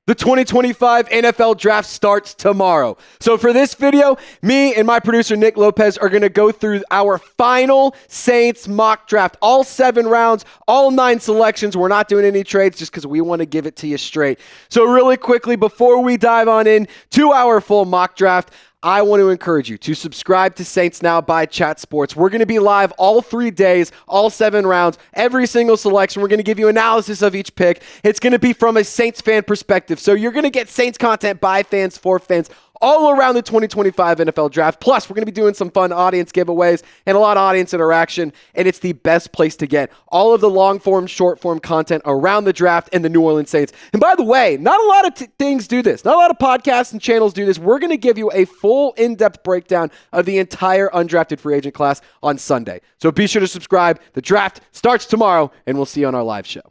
The 2025 NFL Draft starts tomorrow. So for this video, me and my producer, Nick Lopez, are going to go through our final Saints mock draft. All 7 rounds, all 9 selections. We're not doing any trades just because we want to give it to you straight. So really quickly, before we dive on in to our full mock draft, I want to encourage you to subscribe to Saints Now by Chat Sports. We're going to be live all 3 days, all 7 rounds, every single selection. We're going to give you analysis of each pick. It's going to be from a Saints fan perspective. So you're going to get Saints content by fans, for fans, all around the 2025 NFL Draft. Plus, we're going to be doing some fun audience giveaways and a lot of audience interaction, and it's the best place to get all of the long-form, short-form content around the draft and the New Orleans Saints. And by the way, not a lot of things do this. Not a lot of podcasts and channels do this. We're going to give you a full, in-depth breakdown of the entire undrafted free agent class on Sunday. So be sure to subscribe. The draft starts tomorrow, and we'll see you on our live show.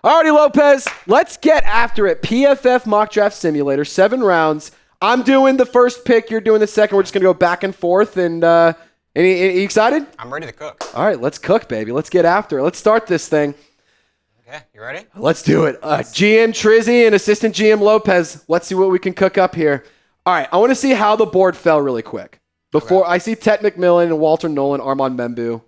Alrighty, Lopez, let's get after it. PFF Mock Draft Simulator, 7 rounds. I'm doing the first pick. You're doing the second. We're just going to go back and forth. And you excited? I'm ready to cook. All right, let's cook, baby. Let's get after it. Let's start this thing. Okay, you ready? Let's do it. GM Trizzy and assistant GM Lopez. Let's see what we can cook up here. All right, I want to see how the board fell really quick. Before I see Tet McMillan and Walter Nolan, Armand Membu.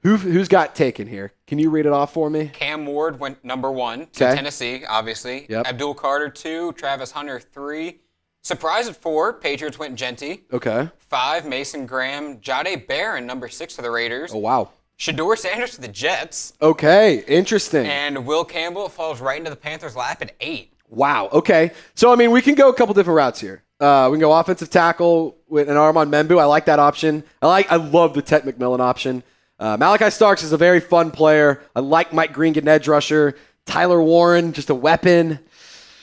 Who's got taken here? Can you read it off for me? Cam Ward went number 1 to Tennessee, obviously. Yep. Abdul Carter 2, Travis Hunter 3. Surprise at 4, Patriots went Genty. Okay. 5, Mason Graham. Jade Barron, number 6 to the Raiders. Oh, wow. Shedeur Sanders to the Jets. Okay, interesting. And Will Campbell falls right into the Panthers' lap at 8. Wow, okay. So, I mean, we can go a couple different routes here. We can go offensive tackle with an Armand Membu. I like that option. I love the Tet McMillan option. Malachi Starks is a very fun player. I like Mike Green, getting edge rusher. Tyler Warren, just a weapon.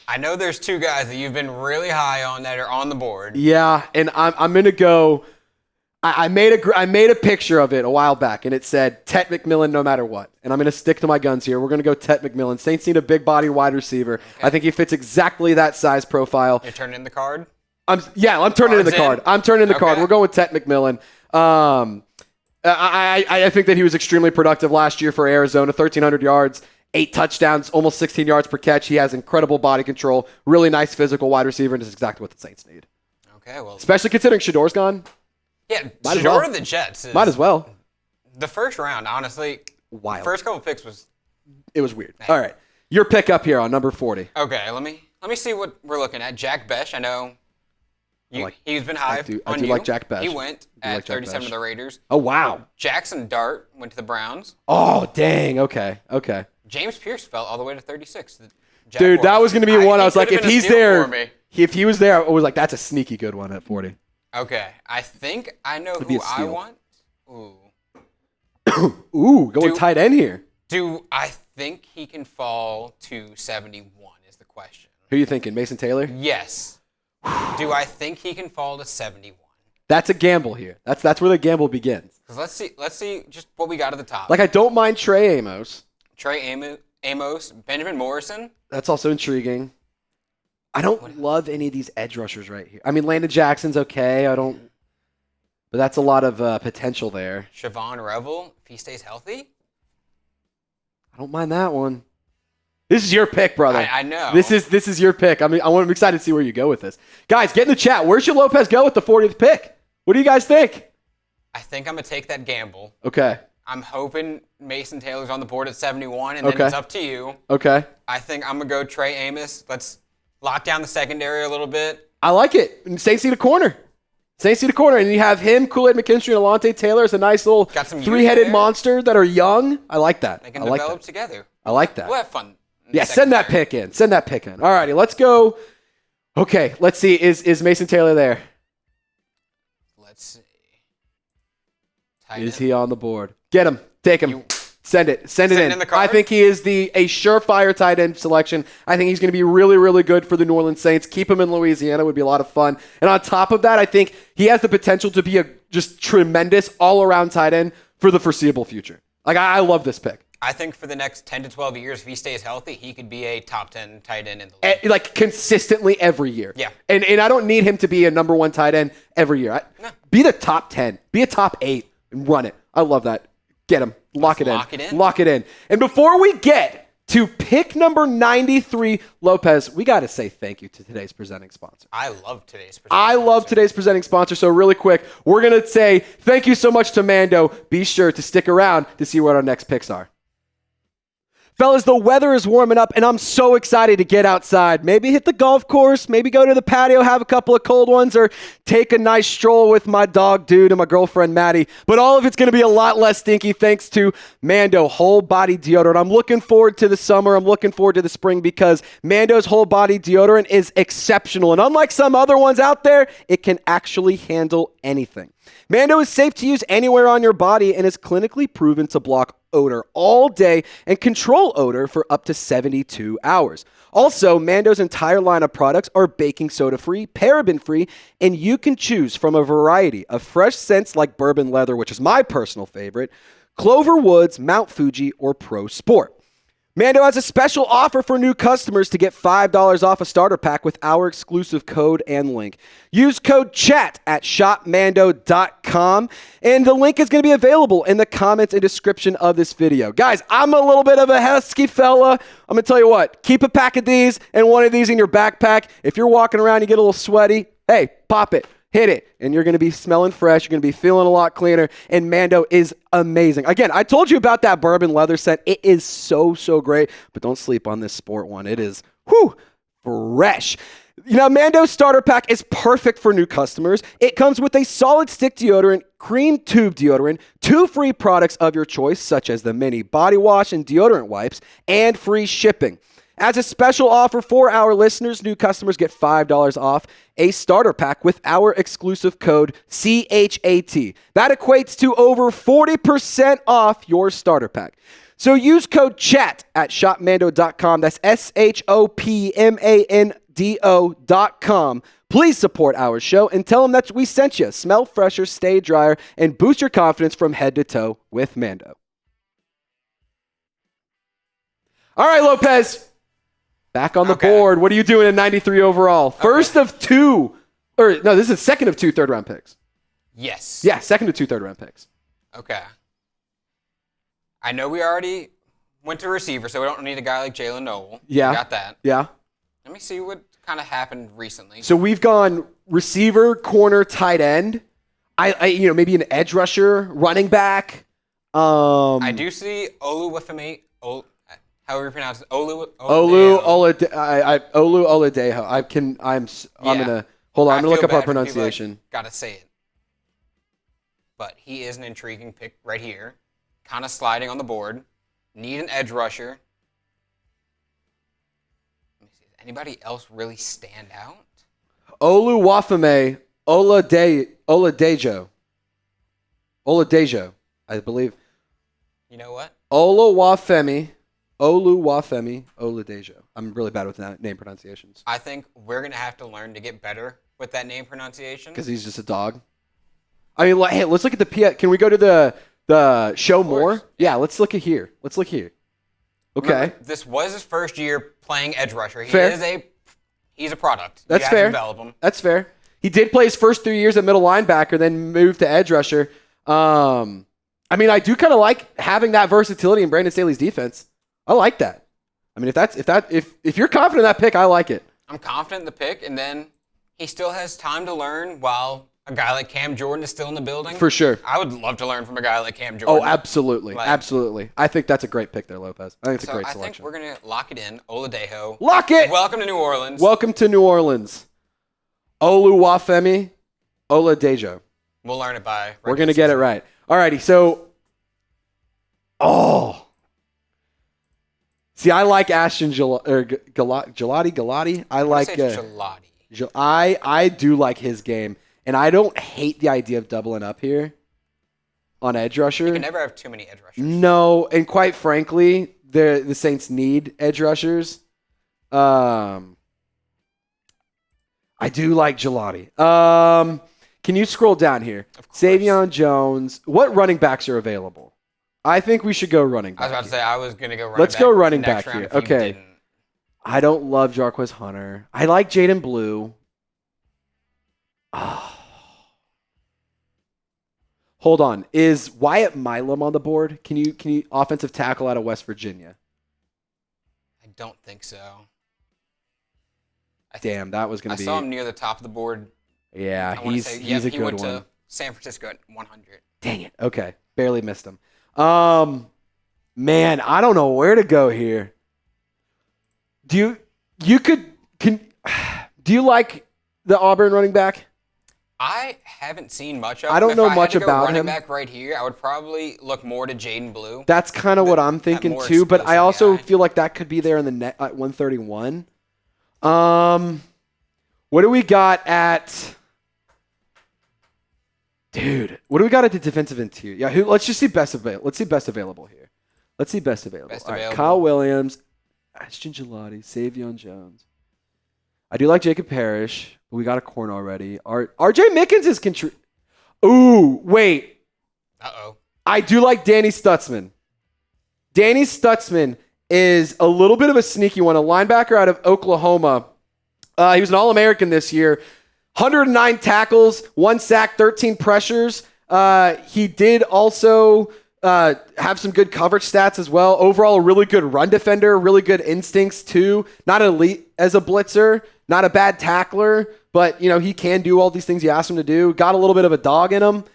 I know there's 2 guys that you've been really high on that are on the board. Yeah, and I'm gonna go. I made a picture of it a while back, and it said Tet McMillan no matter what. And I'm gonna stick to my guns here. We're gonna go Tet McMillan. Saints need a big body wide receiver. Okay. I think he fits exactly that size profile. You're turning in the card? I'm turning in the card. I'm turning in the card. We're going with Tet McMillan. I think that he was extremely productive last year for Arizona. 1,300 yards. 8 touchdowns, almost 16 yards per catch. He has incredible body control, really nice physical wide receiver, and is exactly what the Saints need. Okay, well. Especially considering Shedeur's gone. Yeah, Shedeur to the Jets. Might as well. The first round, honestly. Wild. First couple picks was. It was weird. All right. Your pick up here on number 40. Okay, let me see what we're looking at. Jack Besh, I know. He's been high on you. I do like Jack Besh. He went at 37 to the Raiders. Oh, wow. Jackson Dart went to the Browns. Oh, dang. Okay. James Pierce fell all the way to 36. Dude, that was going to be one. I was like, if he's there, if he was there, I was like, that's a sneaky good one at 40. Okay. I think I know who I want. Ooh, going tight end here. Do I think he can fall to 71 is the question. Who are you thinking, Mason Taylor? Yes. Do I think he can fall to 71? That's a gamble here. That's where the gamble begins. Let's see just what we got at the top. Like, I don't mind Trey Amos. Amos, Benjamin Morrison. That's also intriguing. I don't love any of these edge rushers right here. I mean, Landon Jackson's okay. But that's a lot of potential there. Siobhan Revel, if he stays healthy. I don't mind that one. This is your pick, brother. I know. This is your pick. I mean, I'm excited to see where you go with this. Guys, get in the chat. Where should Lopez go with the 40th pick? What do you guys think? I think I'm going to take that gamble. Okay. I'm hoping Mason Taylor's on the board at 71, and then it's up to you. Okay. I think I'm going to go Trey Amos. Let's lock down the secondary a little bit. I like it. Saints need a corner. And you have him, Kool-Aid McKinstry, and Alontae Taylor as a nice little 3-headed monster that are young. I like that. They can develop together. I like that. We'll have fun. Yeah, send that pick in. All righty, let's go. Okay, let's see. Is Mason Taylor there? Let's see. Is he on the board? Get him. Take him. Send it in. I think he is a surefire tight end selection. I think he's going to be really, really good for the New Orleans Saints. Keep him in Louisiana would be a lot of fun. And on top of that, I think he has the potential to be a just tremendous all-around tight end for the foreseeable future. Like, I love this pick. I think for the next 10 to 12 years, if he stays healthy, he could be a top 10 tight end in the league. Like, consistently every year. Yeah. And I don't need him to be a number 1 tight end every year. Be the top 10. Be a top 8 and run it. I love that. Get him. Lock it in. And before we get to pick number 93. Lopez, we got to say thank you to today's presenting sponsor. I love today's presenting sponsor. So really quick, we're going to say thank you so much to Mando. Be sure to stick around to see what our next picks are. Fellas, the weather is warming up, and I'm so excited to get outside. Maybe hit the golf course, maybe go to the patio, have a couple of cold ones, or take a nice stroll with my dog, Dude, and my girlfriend, Maddie. But all of it's going to be a lot less stinky thanks to Mando Whole Body Deodorant. I'm looking forward to the summer. I'm looking forward to the spring because Mando's Whole Body Deodorant is exceptional. And unlike some other ones out there, it can actually handle anything. Mando is safe to use anywhere on your body and is clinically proven to block odor all day and control odor for up to 72 hours. Also, Mando's entire line of products are baking soda free, paraben free, and you can choose from a variety of fresh scents like bourbon leather, which is my personal favorite, Clover Woods, Mount Fuji, or Pro Sport. Mando has a special offer for new customers to get $5 off a starter pack with our exclusive code and link. Use code CHAT at shopmando.com, and the link is going to be available in the comments and description of this video. Guys, I'm a little bit of a husky fella. I'm going to tell you what, keep a pack of these and one of these in your backpack. If you're walking around, you get a little sweaty, hey, pop it. Hit it, and you're going to be smelling fresh. You're going to be feeling a lot cleaner, and Mando is amazing. Again, I told you about that bourbon leather scent. It is so, so great, but don't sleep on this sport one. It is, fresh. You know, Mando's starter pack is perfect for new customers. It comes with a solid stick deodorant, cream tube deodorant, 2 free products of your choice, such as the mini body wash and deodorant wipes, and free shipping. As a special offer for our listeners, new customers get $5 off a starter pack with our exclusive code CHAT. That equates to over 40% off your starter pack. So use code CHAT at shopmando.com. That's SHOPMANDO.com. Please support our show and tell them that we sent you. Smell fresher, stay drier, and boost your confidence from head to toe with Mando. All right, Lopez. Back on the board. What are you doing in 93 overall? First of two, or no, this is second of 2 third-round picks. Yes. Yeah, second of 2 third-round picks. Okay. I know we already went to receiver, so we don't need a guy like Jaylen Noel. Yeah. We got that. Yeah. Let me see what kind of happened recently. So we've gone receiver, corner, tight end. I maybe an edge rusher, running back. I do see Oluwafemi. However you pronounce it, Oladejo. I'm gonna hold on. I'm gonna look up our pronunciation. Gotta say it. But he is an intriguing pick right here. Kind of sliding on the board. Need an edge rusher. Let me see. Does anybody else really stand out? Oluwafemi, Oladejo, I believe. You know what? Oluwafemi, Oladejo. I'm really bad with name pronunciations. I think we're going to have to learn to get better with that name pronunciation. Because he's just a dog? I mean, hey, let's look at the Can we go to the show more? Yeah, let's look at here. Okay. Remember, this was his first year playing edge rusher. He's a product. That's fair. Develop him. That's fair. He did play his first 3 years at middle linebacker, then moved to edge rusher. I mean, I do kind of like having that versatility in Brandon Staley's defense. I like that. I mean, if you're confident in that pick, I like it. I'm confident in the pick, and then he still has time to learn while a guy like Cam Jordan is still in the building. For sure. I would love to learn from a guy like Cam Jordan. Oh, absolutely. Absolutely. I think that's a great pick there, Lopez. I think it's a great selection. I think we're going to lock it in. Oladejo. Lock it! Welcome to New Orleans. Welcome to New Orleans. Oluwafemi, Oladejo. We'll learn it by. We're going to get it right. Alrighty, so. See, I like Ashton Gillotte. I like Gillotte. I do like his game, and I don't hate the idea of doubling up here on edge rusher. You can never have too many edge rushers. No, and quite frankly, the Saints need edge rushers. I do like Gillotte. Can you scroll down here? Savion Jones. What running backs are available? I think we should go running back. I was about to say, I was going to go running back. Let's go running back here. Okay. I don't love Jarquez Hunter. I like Jaden Blue. Hold on. Is Wyatt Milam on the board? Can you offensive tackle out of West Virginia? don't think so. Damn, that was going to be... I saw him near the top of the board. Yeah, he's a good one. He went to San Francisco at 100. Dang it. Okay, barely missed him. Man, I don't know where to go here. Do you like the Auburn running back? I haven't seen much of him. I don't know much about him. Running back right here, I would probably look more to Jaden Blue. That's kind of what I'm thinking too, but I also feel like that could be there in the net at 131. What do we got at... Dude, what do we got at the defensive interior? Yeah, let's just see best available. Let's see best available here. Let's see best available. All right, Kyle Williams, Ashton Gelati, Savion Jones. I do like Jacob Parrish, but we got a corner already. RJ Mickens is Ooh, wait. Uh-oh. I do like Danny Stutsman. Danny Stutsman is a little bit of a sneaky one, a linebacker out of Oklahoma. He was an All-American this year. 109 tackles, 1 sack, 13 pressures. He did also have some good coverage stats as well. Overall, a really good run defender, really good instincts too. Not elite as a blitzer, not a bad tackler, but he can do all these things you asked him to do. Got a little bit of a dog in him.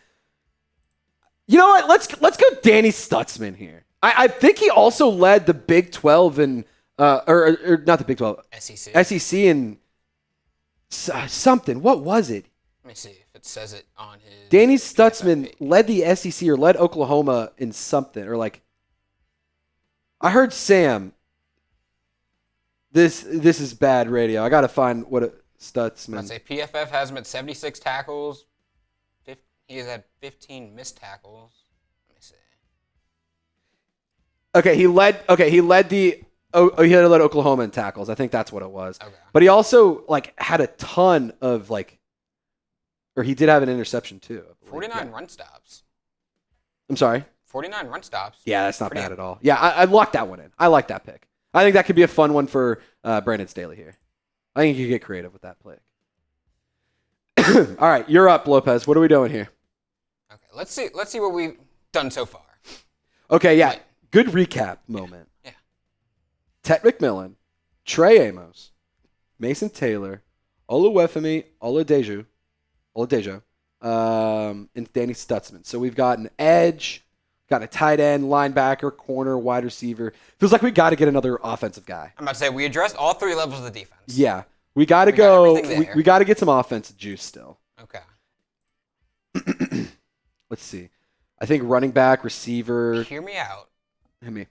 You know what? Let's go Danny Stutsman here. I think he also led the Big 12 and or not the Big 12, SEC and something. What was it? Let me see if it says it on his. Danny Stutsman led the SEC or led Oklahoma in something, or like. I heard Sam. This is bad radio. I gotta find what Stutsman. I'd say PFF has him at 76 tackles. He has had 15 missed tackles. Let me see. Okay, he led the. He had led Oklahoma in tackles. I think that's what it was. Okay. But he also had a ton of or he did have an interception too. 49 run stops. I'm sorry? 49 run stops. Yeah, that's not bad at all. Yeah, I locked that one in. I like that pick. I think that could be a fun one for Brandon Staley here. I think you could get creative with that pick. All right, you're up, Lopez. What are we doing here? Okay, let's see what we've done so far. Okay, yeah. Good recap moment. Yeah. Tet McMillan, Trey Amos, Mason Taylor, Oluwafemi, Oladejo, and Danny Stutsman. So we've got an edge, got a tight end, linebacker, corner, wide receiver. Feels like we got to get another offensive guy. I'm about to say we addressed all 3 levels of the defense. Yeah, we got to go. We got to get some offensive juice still. Okay. Let's see. I think running back, receiver. Hear me out. Hit me.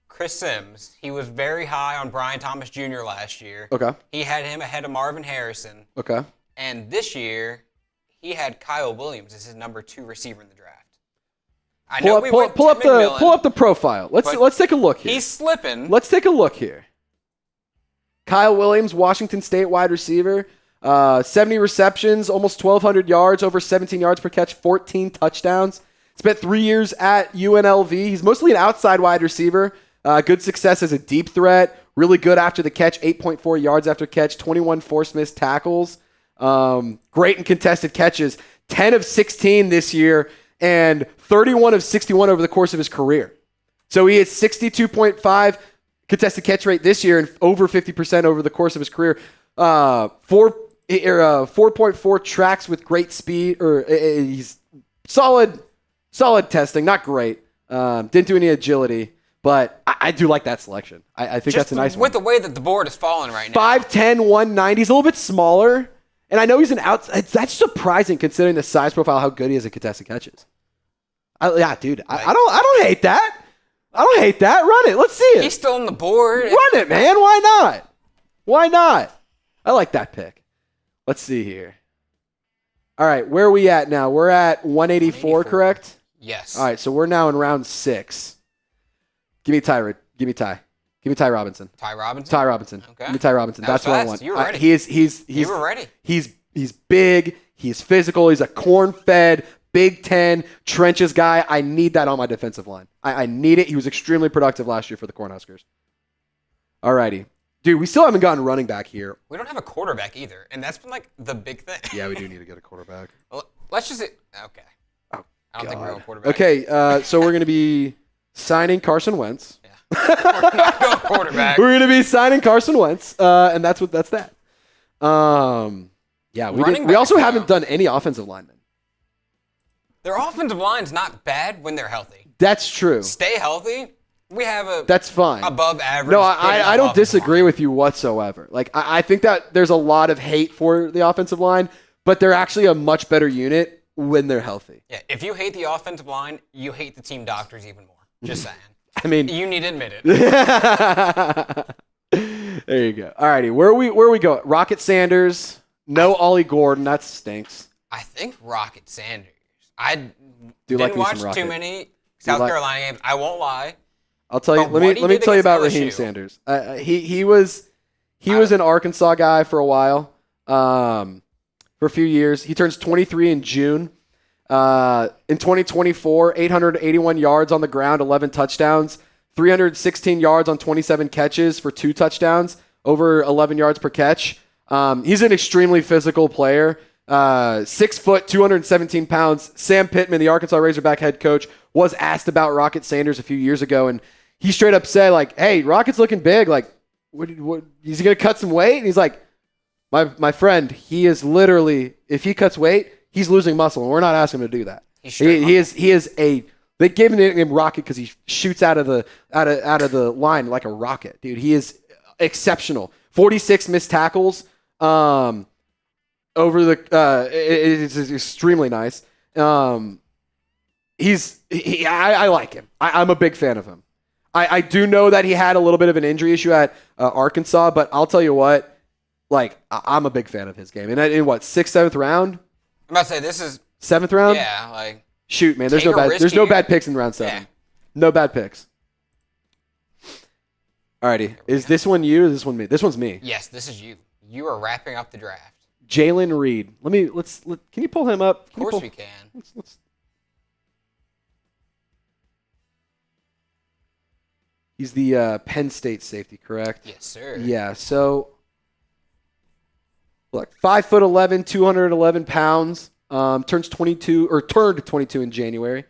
Chris Sims, he was very high on Brian Thomas Jr. last year. Okay. He had him ahead of Marvin Harrison. Okay. And this year, he had Kyle Williams as his number 2 receiver in the draft. Pull up the profile. Let's take a look here. He's slipping. Let's take a look here. Kyle Williams, Washington State wide receiver, 70 receptions, almost 1,200 yards, over 17 yards per catch, 14 touchdowns. Spent 3 years at UNLV. He's mostly an outside wide receiver. Good success as a deep threat. Really good after the catch, 8.4 yards after catch, 21 forced missed tackles. Great in contested catches, 10 of 16 this year, and 31 of 61 over the course of his career. So he has 62.5 contested catch rate this year and over 50% over the course of his career. 4.4 tracks with great speed, or he's solid testing, not great. Didn't do any agility. But I do like that selection. I think that's a nice one. With the way that the board is falling right now. 5'10", 190. He's a little bit smaller. And I know he's an outside. That's surprising considering the size profile, how good he is at contested catches. Dude. I don't hate that. I don't hate that. Run it. Let's see it. He's still on the board. Run it, man. Why not? Why not? I like that pick. Let's see here. All right. Where are we at now? We're at 184, correct? Yes. All right. So we're now in round 6. Give me Ty Robinson. Ty Robinson? Ty Robinson. Okay. Give me Ty Robinson. That's what I want. You were ready. You were ready. He's big. He's physical. He's a corn-fed, Big Ten, trenches guy. I need that on my defensive line. I need it. He was extremely productive last year for the Cornhuskers. All righty. Dude, we still haven't gotten running back here. We don't have a quarterback either, and that's been the big thing. Yeah, we do need to get a quarterback. Well, let's just okay. Oh, I don't think we're on quarterback. Okay, so we're going to be signing Carson Wentz. Yeah. We're not going quarterback. We're going to be signing Carson Wentz, and that's that. Yeah, we also haven't done any offensive linemen. Their offensive line's not bad when they're healthy. That's true. Stay healthy. We have that's fine. Above average. No, I don't disagree with you whatsoever. Like I think that there's a lot of hate for the offensive line, but they're actually a much better unit when they're healthy. Yeah, if you hate the offensive line, you hate the team doctors even more. Just saying. I mean, you need to admit it. There you go. Alrighty, where we go? Rocket Sanders. No Ollie Gordon. That stinks. I think Rocket Sanders. I didn't like watch too many South Carolina games. I won't lie. I'll tell you. Let me tell you about Raheim Sanders. He was an Arkansas guy for a while. For a few years. He turns 23 in June. In 2024, 881 yards on the ground, 11 touchdowns, 316 yards on 27 catches for 2 touchdowns, over 11 yards per catch. He's an extremely physical player. 6 foot, 217 pounds. Sam Pittman, the Arkansas Razorback head coach, was asked about Rocket Sanders a few years ago, and he straight up said, like, "Hey, Rocket's looking big. Like, what is he going to cut some weight?" And he's like, My friend, he is literally, if he cuts weight, he's losing muscle, and we're not asking him to do that. He is a. They gave him the nickname Rocket because he shoots out of the line like a rocket, dude. He is exceptional. 46 missed tackles. Over the it is extremely nice. I like him. I'm a big fan of him. I do know that he had a little bit of an injury issue at Arkansas, but I'll tell you what. Like, I'm a big fan of his game. And in what, 6th, 7th round? I'm about to say, this is... 7th round? Yeah, like... Shoot, man. There's no bad picks in round 7. Yeah. No bad picks. Alrighty. Is this one you or is this one me? This one's me. Yes, this is you. You are wrapping up the draft. Jaylen Reed. Can you pull him up? Of course we can. He's the Penn State safety, correct? Yes, sir. Yeah, so... Look, 5'11", 211 pounds, turned 22 in January.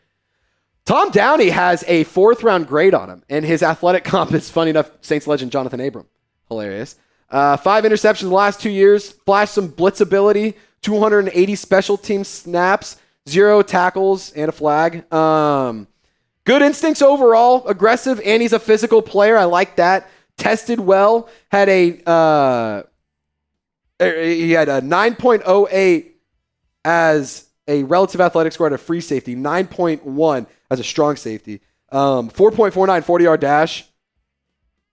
Tom Downey has a 4th round grade on him, and his athletic comp is, funny enough, Saints legend Jonathan Abram. Hilarious. 5 interceptions in the last 2 years, flashed some blitz ability, 280 special team snaps, 0 tackles, and a flag. Good instincts overall, aggressive, and he's a physical player. I like that. Tested well, had he had a 9.08 as a relative athletic score at a free safety, 9.1 as a strong safety, 4.49 40-yard dash.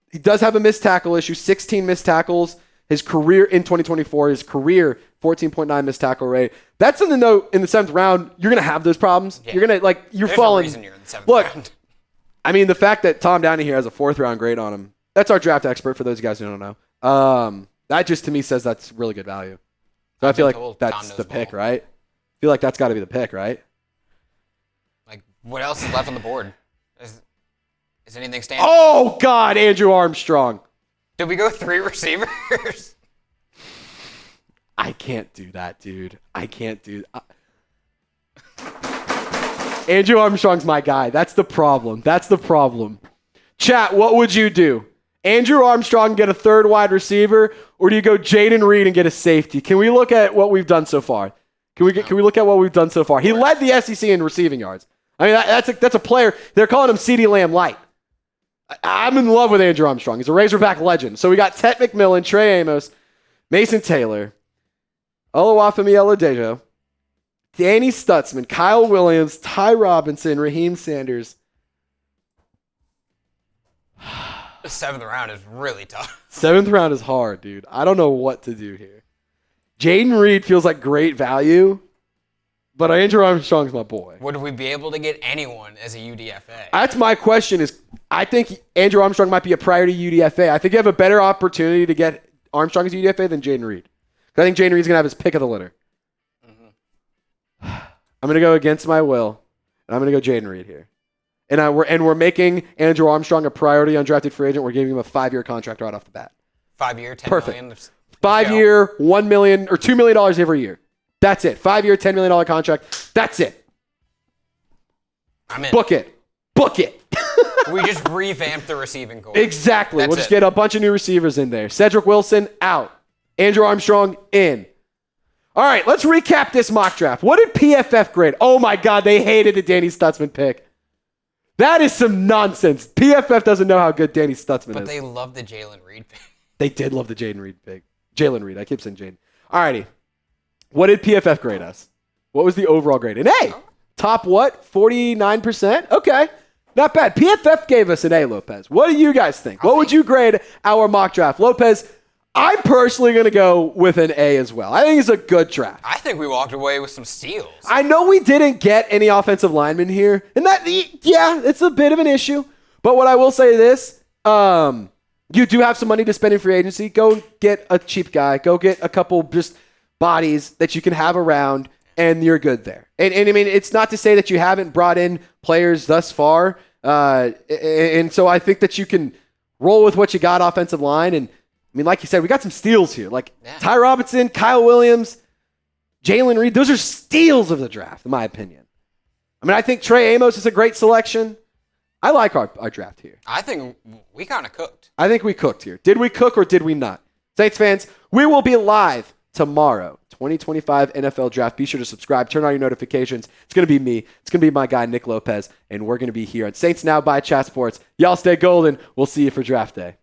He does have a missed tackle issue, 16 missed tackles. His career in 2024, 14.9 missed tackle rate. That's something, though, in the 7th round, you're going to have those problems. Yeah. You're going to, you're falling. There's a reason you're in the 7th round. I mean, the fact that Tom Downey here has a 4th round grade on him, that's our draft expert for those guys who don't know. That just to me says that's really good value. So I feel like that's the pick, right? I feel like that's got to be the pick, right? Like, what else is left on the board? Is anything standing? Oh, God, Andrew Armstrong. Did we go 3 receivers? I can't do that, dude. I can't do that. Andrew Armstrong's my guy. That's the problem. Chat, what would you do? Andrew Armstrong get a 3rd wide receiver, or do you go Jayden Reed and get a safety? Can we look at what we've done so far? Can we look at what we've done so far? He led the SEC in receiving yards. I mean, that's a player. They're calling him CeeDee Lamb light. I'm in love with Andrew Armstrong. He's a Razorback legend. So we got Tet McMillan, Trey Amos, Mason Taylor, Oluwafemi Oladejo, Danny Stutsman, Kyle Williams, Ty Robinson, Raheim Sanders. The 7th round is really tough. 7th round is hard, dude. I don't know what to do here. Jayden Reed feels like great value, but Andrew Armstrong's my boy. Would we be able to get anyone as a UDFA? That's my question is, I think Andrew Armstrong might be a priority UDFA. I think you have a better opportunity to get Armstrong as a UDFA than Jayden Reed. I think Jayden Reed's going to have his pick of the litter. Mm-hmm. I'm going to go against my will, and I'm going to go Jayden Reed here. And we're making Andrew Armstrong a priority undrafted free agent. We're giving him a 5-year contract right off the bat. 5-year, $10 Perfect. million. 5-year, $1 million or $2 million every year. That's it. 5-year, $10 million contract. That's it. I'm in. Book it. We just revamped the receiving core. Exactly. We'll just get a bunch of new receivers in there. Cedric Wilson, out. Andrew Armstrong, in. All right, let's recap this mock draft. What did PFF grade? Oh, my God, they hated the Danny Stutsman pick. That is some nonsense. PFF doesn't know how good Danny Stutsman is. But they love the Jaylen Reed pick. They did love the Jaden Reed pick. Jaylen Reed. I keep saying Jaden. All righty. What did PFF grade us? What was the overall grade? An A. Top what? 49%? Okay. Not bad. PFF gave us an A, Lopez. What do you guys think? What would you grade our mock draft? Lopez, I'm personally going to go with an A as well. I think it's a good draft. I think we walked away with some steals. I know we didn't get any offensive linemen here. And that, yeah, it's a bit of an issue. But what I will say is, you do have some money to spend in free agency. Go get a cheap guy. Go get a couple just bodies that you can have around, and you're good there. And I mean, it's not to say that you haven't brought in players thus far. And so I think that you can roll with what you got offensive line. And I mean, like you said, we got some steals here. Like Ty Robinson, Kyle Williams, Jaylen Reed. Those are steals of the draft, in my opinion. I mean, I think Trey Amos is a great selection. I like our draft here. I think we kind of cooked. I think we cooked here. Did we cook or did we not? Saints fans, we will be live tomorrow. 2025 NFL Draft. Be sure to subscribe. Turn on your notifications. It's going to be me. It's going to be my guy, Nick Lopez. And we're going to be here on Saints Now by Chat Sports. Y'all stay golden. We'll see you for draft day.